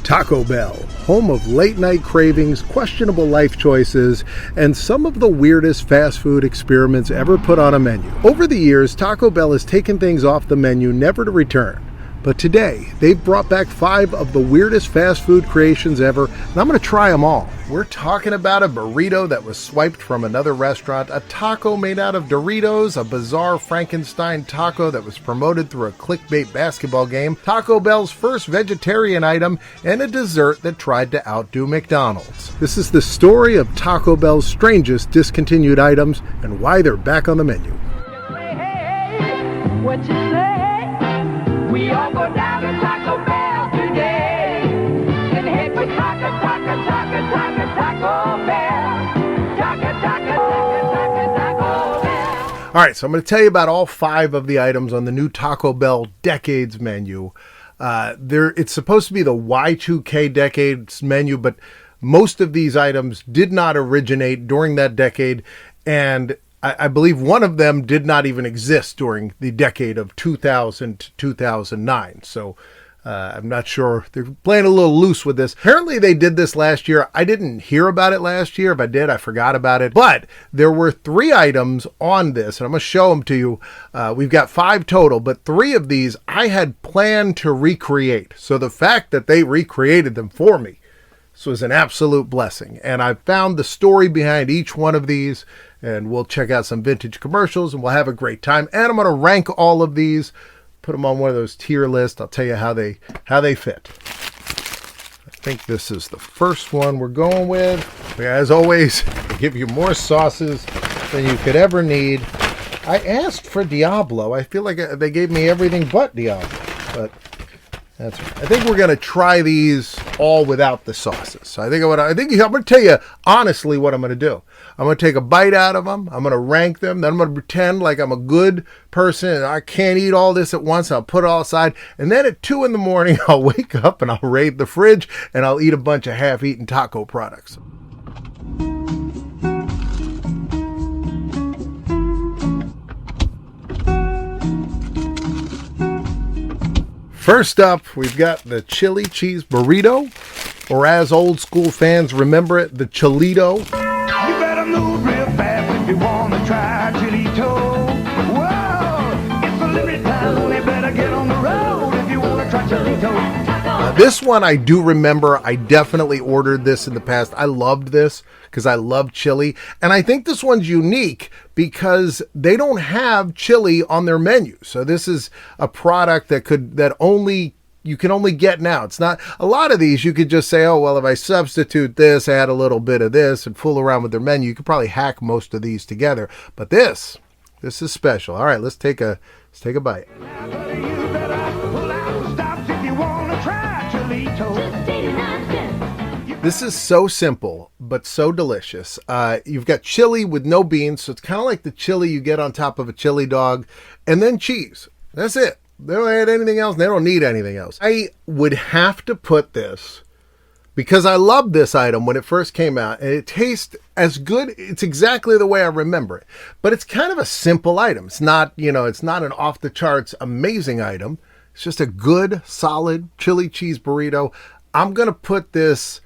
Taco Bell, home of late night cravings, questionable life choices, and some of the weirdest fast food experiments ever put on a menu. Over the years, Taco Bell has taken things off the menu never to return. But today, they've brought back 5 of the weirdest fast food creations ever, and I'm going to try them all. We're talking about a burrito that was swiped from another restaurant, a taco made out of Doritos, a bizarre Frankenstein taco that was promoted through a clickbait basketball game, Taco Bell's first vegetarian item, and a dessert that tried to outdo McDonald's. This is the story of Taco Bell's strangest discontinued items and why they're back on the menu. Hey, what you say? We all go down to Taco Bell today and head for Taco Bell. All right, so I'm going to tell you about all 5 of the items on the new Taco Bell Decades menu. It's supposed to be the Y2K Decades menu, but most of these items did not originate during that decade, and I believe one of them did not even exist during the decade of 2000 to 2009. So I'm not sure. They're playing a little loose with this. Apparently they did this last year. I didn't hear about it last year. If I did, I forgot about it. But there were 3 items on this, and I'm going to show them to you. We've got 5 total, but 3 of these I had planned to recreate. So the fact that they recreated them for me, this was an absolute blessing. And I found the story behind each one of these, and we'll check out some vintage commercials and we'll have a great time. And I'm going to rank all of these, put them on one of those tier lists. I'll tell you how they fit. I think this is the first one we're going with. As always, I give you more sauces than you could ever need. I asked for Diablo. I feel like they gave me everything but Diablo, but that's right. I think we're going to try these all without the sauces. So I'm going to tell you honestly what I'm going to do. I'm going to take a bite out of them. I'm going to rank them. Then I'm going to pretend like I'm a good person and I can't eat all this at once. I'll put it all aside. And then at 2 in the morning, I'll wake up and I'll raid the fridge and I'll eat a bunch of half-eaten taco products. First up, we've got the Chili Cheese Burrito, or as old school fans remember it, the Chilito. You better move real fast if you want to try Chilito. Whoa, it's a limited time, you better get on the road if you want to try Chilito. This one I do remember. I definitely ordered this in the past. I loved this because I love chili. And I think this one's unique because they don't have chili on their menu. So this is a product that you can only get now. It's not a lot of these. You could just say, oh, well, if I substitute this, add a little bit of this and fool around with their menu, you could probably hack most of these together. But this is special. All right, let's take a bite. This is so simple, but so delicious. You've got chili with no beans, so it's kind of like the chili you get on top of a chili dog, and then cheese. That's it. They don't add anything else. They don't need anything else. I would have to put this, because I loved this item when it first came out, and it tastes as good. It's exactly the way I remember it, but it's kind of a simple item. It's not, it's not an off-the-charts amazing item. It's just a good, solid chili cheese burrito. I'm going to put this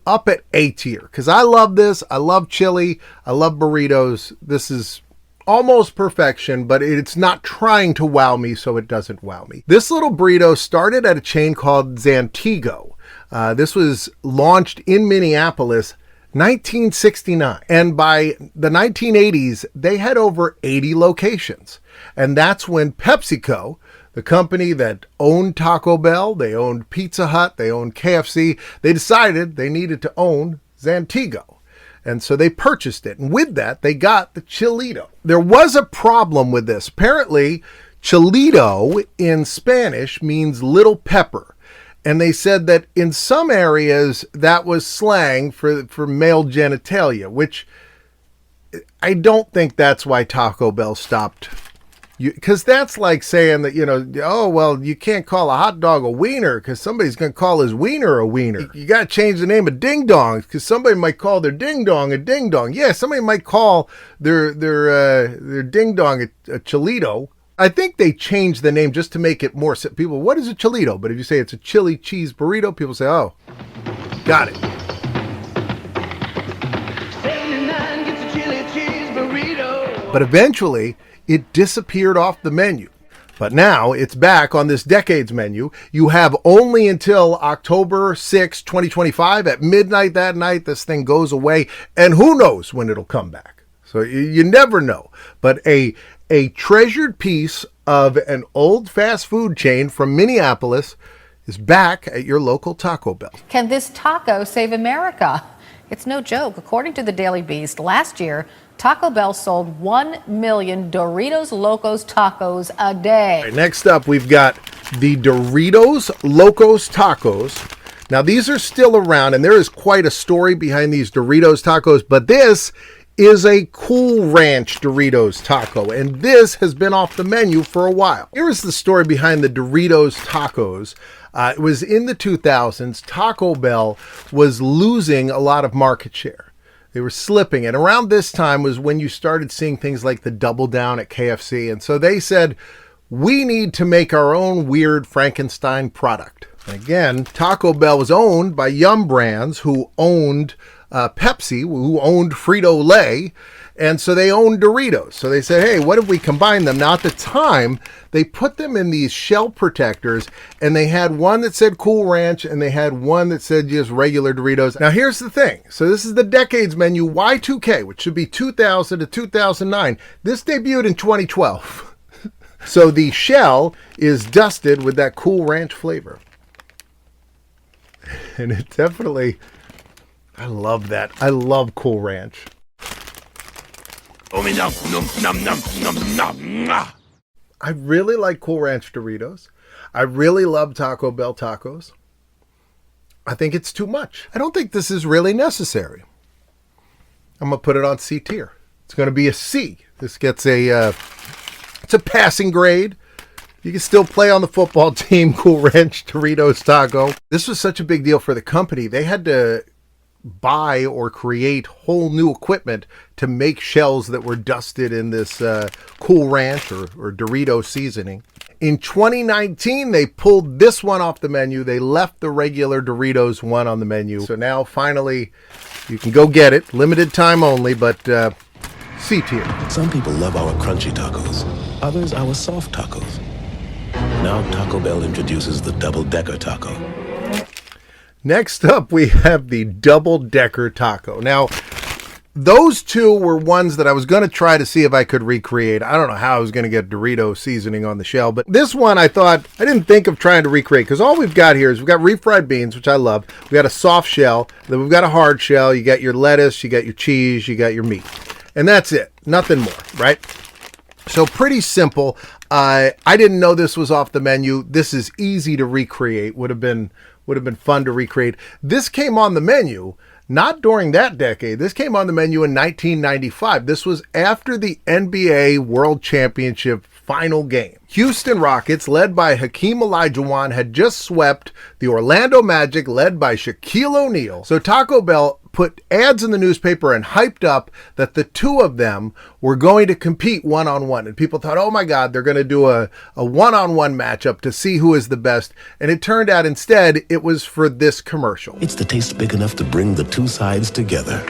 up at A tier because I love this. I love chili. I love burritos. This is almost perfection, but it's not trying to wow me, so it doesn't wow me. This little burrito started at a chain called Zantigo. This was launched in Minneapolis 1969, and by the 1980s they had over 80 locations, and that's when PepsiCo, the company that owned Taco Bell, they owned Pizza Hut, they owned KFC, they decided they needed to own Zantigo. And so they purchased it. And with that, they got the Chilito. There was a problem with this. Apparently, Chilito in Spanish means little pepper. And they said that in some areas, that was slang for male genitalia, which I don't think that's why Taco Bell stopped. Because that's like saying that, oh, well, you can't call a hot dog a wiener because somebody's going to call his wiener a wiener. You got to change the name of ding dongs because somebody might call their ding dong a ding dong. Yeah, somebody might call their ding dong a Chilito. I think they changed the name just to make it more people. What is a Chilito? But if you say it's a chili cheese burrito, people say, "Oh, got it." 79 gets a chili cheese burrito. But eventually, it disappeared off the menu. But now it's back on this Decades menu. You have only until October 6, 2025 at midnight that night. This thing goes away, and who knows when it'll come back. So you never know. But a treasured piece of an old fast food chain from Minneapolis is back at your local Taco Bell. Can this taco save America? It's no joke. According to the Daily Beast, last year, Taco Bell sold 1 million Doritos Locos tacos a day. All right, next up, we've got the Doritos Locos tacos. Now, these are still around, and there is quite a story behind these Doritos tacos, but this is a Cool Ranch Doritos taco, and this has been off the menu for a while. Here is the story behind the Doritos tacos. It was in the 2000s. Taco Bell was losing a lot of market share. They were slipping. And around this time was when you started seeing things like the Double Down at KFC. And so they said, we need to make our own weird Frankenstein product. And again, Taco Bell was owned by Yum Brands, who owned Pepsi, who owned Frito-Lay. And so they owned Doritos. So they said, hey, what if we combine them? Now, at the time, they put them in these shell protectors, and they had one that said Cool Ranch, and they had one that said just regular Doritos. Now, here's the thing. So this is the Decades menu Y2K, which should be 2000 to 2009. This debuted in 2012. So the shell is dusted with that Cool Ranch flavor. And it definitely, I love that. I love Cool Ranch. I really like Cool Ranch Doritos. I really love Taco Bell tacos. I think it's too much. I don't think this is really necessary. I'm going to put it on C tier. It's going to be a C. This gets it's a passing grade. You can still play on the football team, Cool Ranch Doritos taco. This was such a big deal for the company. They had to buy or create whole new equipment to make shells that were dusted in this Cool Ranch or Dorito seasoning. In 2019, they pulled this one off the menu. They left the regular Doritos one on the menu. So now, finally, you can go get it. Limited time only, but C tier. Some people love our crunchy tacos. Others, our soft tacos. Now Taco Bell introduces the double-decker taco. Next up, we have the double-decker taco. Now, those two were ones that I was going to try to see if I could recreate. I don't know how I was going to get Dorito seasoning on the shell, but this one I thought, I didn't think of trying to recreate, because all we've got here is we've got refried beans, which I love. We've got a soft shell, then we've got a hard shell. You got your lettuce, you got your cheese, you got your meat. And that's it. Nothing more, right? So pretty simple. I didn't know this was off the menu. This is easy to recreate. Would have been fun to recreate. This came on the menu not during that decade. This came on the menu in 1995. This was after the NBA World Championship final game. Houston Rockets, led by Hakeem Olajuwon, had just swept the Orlando Magic, led by Shaquille O'Neal. So Taco Bell put ads in the newspaper and hyped up that the two of them were going to compete one-on-one. And people thought, oh my God, they're going to do a one-on-one matchup to see who is the best. And it turned out instead it was for this commercial. It's the taste big enough to bring the two sides together.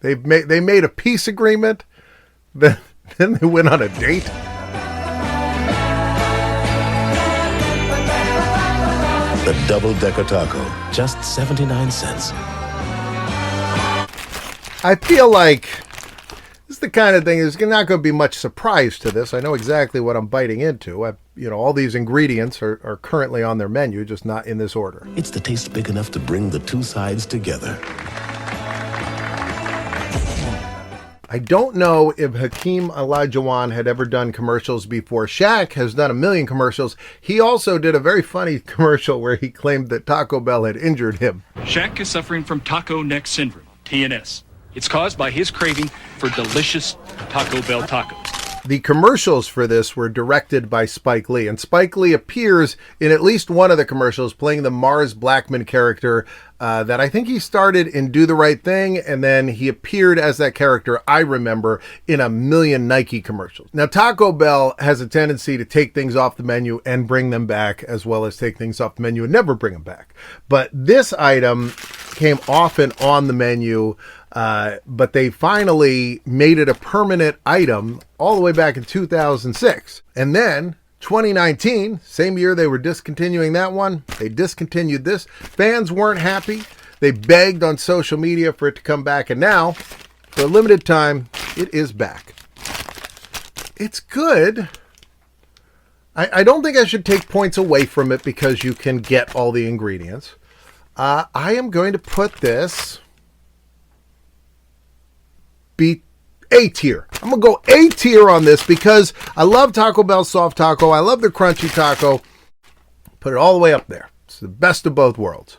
They made a peace agreement, then they went on a date. The double-decker taco, just 79 cents. I feel like this is the kind of thing, there's not going to be much surprise to this. I know exactly what I'm biting into. All these ingredients are currently on their menu, just not in this order. It's the taste big enough to bring the two sides together. I don't know if Hakeem Olajuwon had ever done commercials before. Shaq has done a million commercials. He also did a very funny commercial where he claimed that Taco Bell had injured him. Shaq is suffering from taco neck syndrome, TNS. It's caused by his craving for delicious Taco Bell tacos. The commercials for this were directed by Spike Lee, and Spike Lee appears in at least one of the commercials playing the Mars Blackman character that I think he started in Do the Right Thing, and then he appeared as that character, I remember, in a million Nike commercials. Now, Taco Bell has a tendency to take things off the menu and bring them back, as well as take things off the menu and never bring them back. But this item came off and on the menu, but they finally made it a permanent item all the way back in 2006. And then 2019, same year they were discontinuing that one, they discontinued this. Fans weren't happy. They begged on social media for it to come back, and now, for a limited time, it is back. It's good. I don't think I should take points away from it because you can get all the ingredients. I am going to put this A tier. I'm going to go A tier on this because I love Taco Bell soft taco. I love the crunchy taco. Put it all the way up there. It's the best of both worlds.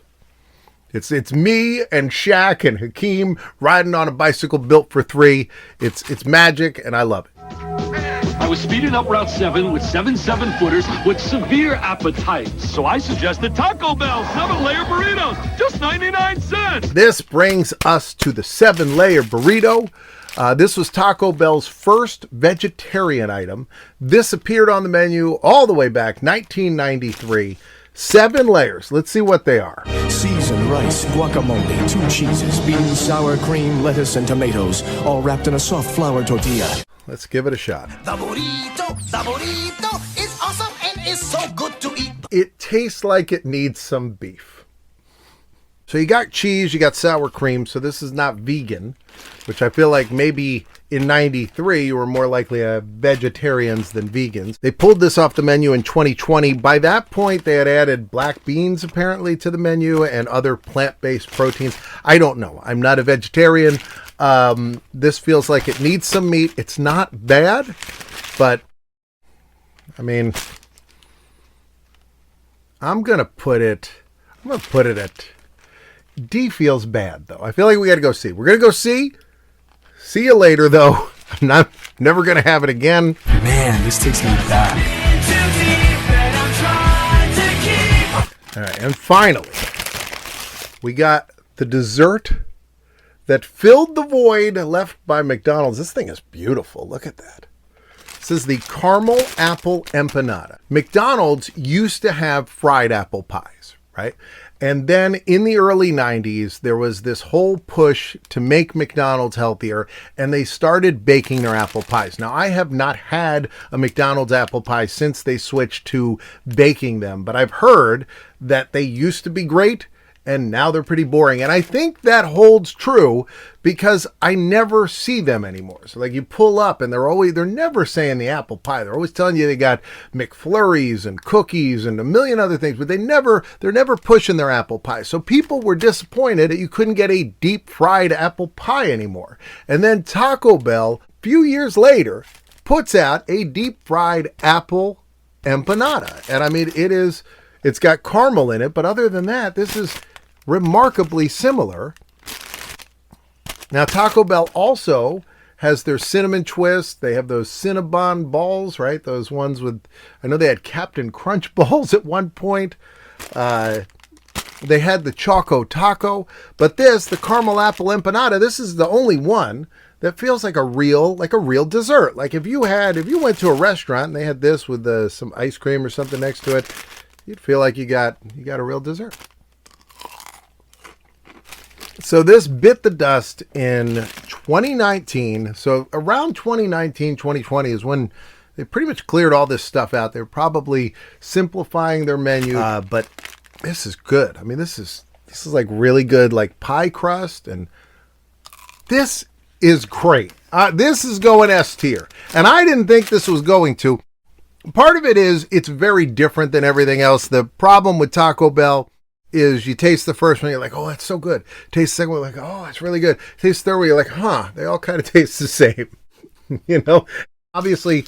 It's me and Shaq and Hakeem riding on a bicycle built for three. It's magic, and I love it. I was speeding up Route 7 with 7 7-footers with severe appetites. So I suggested Taco Bell 7-layer burritos, just 99 cents. This brings us to the 7-layer burrito. This was Taco Bell's first vegetarian item. This appeared on the menu all the way back, 1993. 7 layers. Let's see what they are. Seasoned rice, guacamole, 2 cheeses, beans, sour cream, lettuce, and tomatoes, all wrapped in a soft flour tortilla. Let's give it a shot. The burrito is awesome and is so good to eat. It tastes like it needs some beef. So you got cheese, you got sour cream, so this is not vegan, which I feel like maybe in 93 you were more likely vegetarians than vegans. They pulled this off the menu in 2020. By that point, they had added black beans apparently to the menu and other plant-based proteins. I don't know. I'm not a vegetarian. This feels like it needs some meat. It's not bad, but I mean, I'm going to put it at D. Feels bad though. I feel like we got to go C. We're going to go C. See you later though. I'm never going to have it again. Man, this takes me back. All right, and finally, we got the dessert that filled the void left by McDonald's. This thing is beautiful. Look at that. This is the Caramel Apple Empanada. McDonald's used to have fried apple pies, right? And then in the early 90s, there was this whole push to make McDonald's healthier, and they started baking their apple pies. Now, I have not had a McDonald's apple pie since they switched to baking them, but I've heard that they used to be great, and now they're pretty boring. And I think that holds true because I never see them anymore. So like you pull up and they're never saying the apple pie. They're always telling you they got McFlurries and cookies and a million other things, but they're never pushing their apple pie. So people were disappointed that you couldn't get a deep fried apple pie anymore. And then Taco Bell, a few years later, puts out a deep fried apple empanada. And I mean, it's got caramel in it, but other than that, this is remarkably similar. Now, Taco Bell also has their cinnamon twist. They have those Cinnabon balls, right? Those ones with, I know they had Captain Crunch balls at one point. They had the Choco Taco, but the Caramel Apple Empanada, this is the only one that feels like a real dessert. Like if you went to a restaurant and they had this with some ice cream or something next to it, you'd feel like you got a real dessert. So this bit the dust in 2019. So around 2019, 2020 is when they pretty much cleared all this stuff out. They're probably simplifying their menu, but this is good. I mean, this is like really good, like pie crust, and this is great. This is going S tier, and I didn't think this was going to. Part of it is it's very different than everything else. The problem with Taco Bell is you taste the first one, you're like, oh, that's so good. Taste the second one, like, oh, it's really good. Taste the third one, you're like, huh, they all kind of taste the same. You know, obviously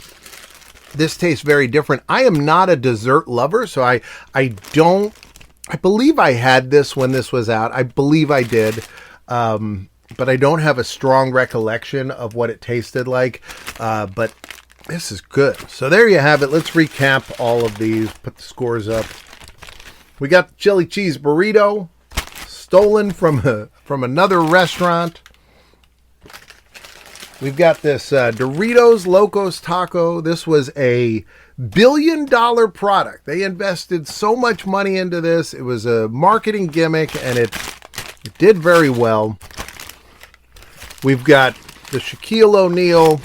this tastes very different. I am not a dessert lover, so I believe I had this when this was out. I believe I did. But I don't have a strong recollection of what it tasted like. But This is good. So there you have it. Let's recap all of these. Put the scores up. We got the Chili Cheese Burrito, stolen from another restaurant. We've got this Doritos Locos Taco. This was a $1 billion product. They invested so much money into this. It was a marketing gimmick, and it did very well. We've got the Shaquille O'Neal,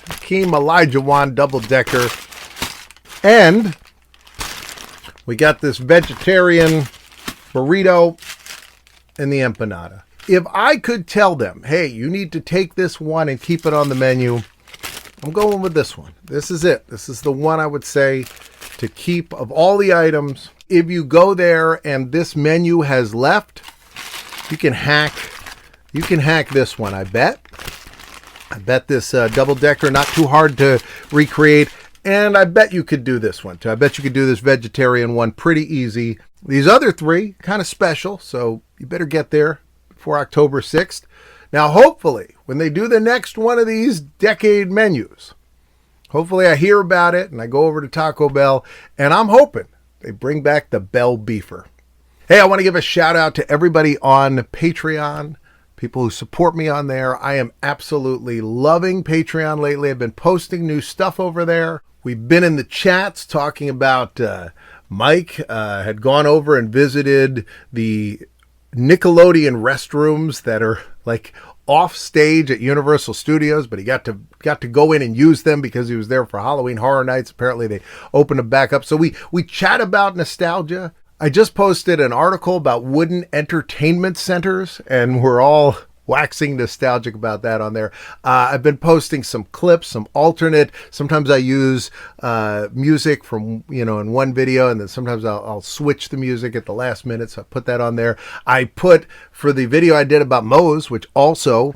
Hakeem Olajuwon double-decker, and we got this vegetarian burrito and the empanada. If I could tell them, hey, you need to take this one and keep it on the menu, I'm going with this one. This is it. This is the one I would say to keep of all the items. If you go there and this menu has left, you can hack this one, I bet. I bet this double-decker, not too hard to recreate. And I bet you could do this one too. I bet you could do this vegetarian one pretty easy. These other three, kind of special, so you better get there before October 6th. Now, hopefully, when they do the next one of these decade menus, hopefully I hear about it and I go over to Taco Bell, and I'm hoping they bring back the Bell Beefer. Hey, I want to give a shout out to everybody on Patreon, people who support me on there. I am absolutely loving Patreon lately. I've been posting new stuff over there. We've been in the chats talking about Mike had gone over and visited the Nickelodeon restrooms that are like off stage at Universal Studios, but he got to go in and use them because he was there for Halloween Horror Nights. Apparently they opened them back up. So we chat about nostalgia. I just posted an article about wooden entertainment centers, and we're all waxing nostalgic about that on there. I've been posting some clips, some alternate. Sometimes I use music from, in one video, and then sometimes I'll switch the music at the last minute. So I put that on there. I put, for the video I did about Moe's, which also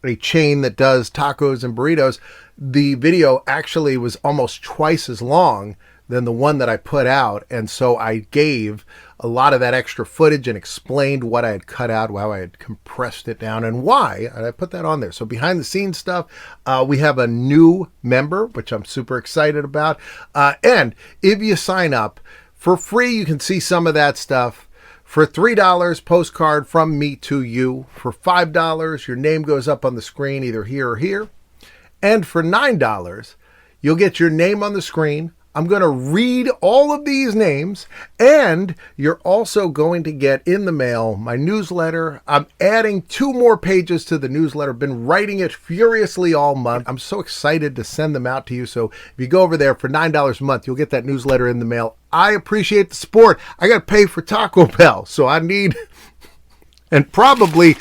a chain that does tacos and burritos, the video actually was almost twice as long than the one that I put out. And so I gave a lot of that extra footage and explained what I had cut out, how I had compressed it down, and why. And I put that on there. So behind the scenes stuff, we have a new member, which I'm super excited about. And if you sign up for free, you can see some of that stuff. For $3, postcard from me to you. For $5, your name goes up on the screen, either here or here. And for $9, you'll get your name on the screen. I'm going to read all of these names, and you're also going to get in the mail my newsletter. I'm adding 2 more pages to the newsletter. Been writing it furiously all month. I'm so excited to send them out to you. So if you go over there for $9 a month, you'll get that newsletter in the mail. I appreciate the support. I got to pay for Taco Bell, so I need, and probably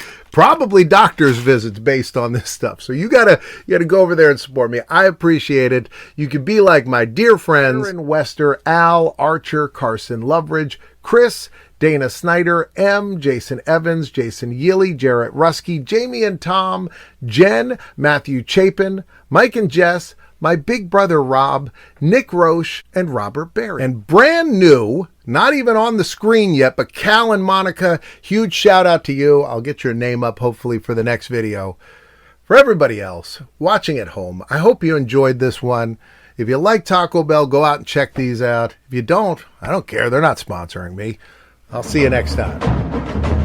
doctor's visits based on this stuff. So you gotta go over there and support me. I appreciate it. You could be like my dear friends Aaron Wester, Al, Archer, Carson Loveridge, Chris, Dana Snyder, M, Jason Evans, Jason Yilly, Jarrett Rusky, Jamie and Tom, Jen, Matthew Chapin, Mike and Jess, my big brother Rob, Nick Roche, and Robert Berry. And brand new, not even on the screen yet, but Cal and Monica, huge shout out to you. I'll get your name up hopefully for the next video. For everybody else watching at home, I hope you enjoyed this one. If you like Taco Bell, go out and check these out. If you don't, I don't care. They're not sponsoring me. I'll see you next time.